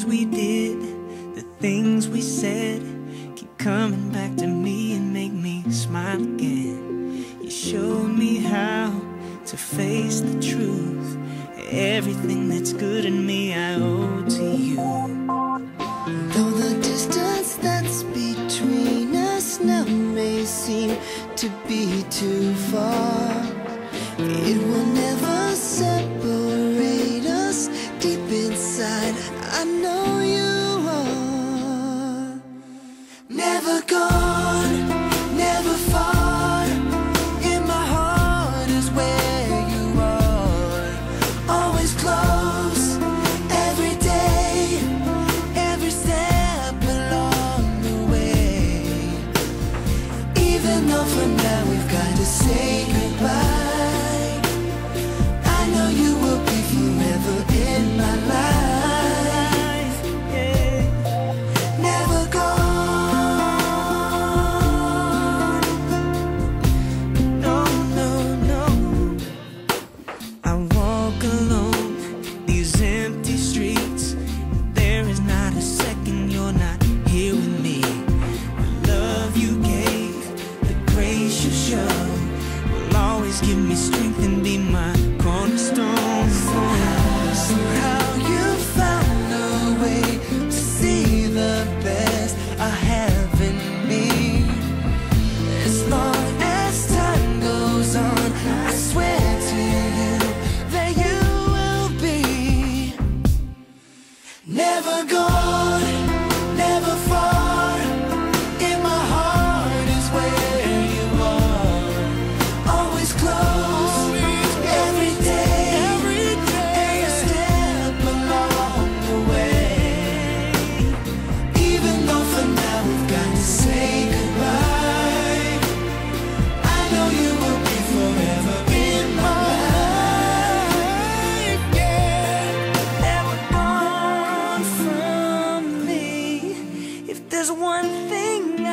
things we did, the things we said, keep coming back to me and make me smile again. You showed me how to face the truth. Everything that's good in me I owe to you. Though the distance that's between us now may seem to be too far, it will never separate us. Deep inside, I know you are. Never gone, never far. In my heart is where you are. Always close, every day, every step along the way. Even though for now we've got to say goodbye, I know you will be forever in my life, yeah. Never gone, no, no, no. I walk alone these empty streets. There is not a second you're not here with me. The love you gave, the grace you showed, will always give me strength and be my cornerstone. Somehow you found a way to see the best I have in me. As long as time goes on, I swear to you that you will be never gone, never far. In my heart is where you are. Always close, every day, every step along the way. Even though for now we've got to say goodbye, I know you will be forever in my life, yeah. Never gone from me. If there's one thing I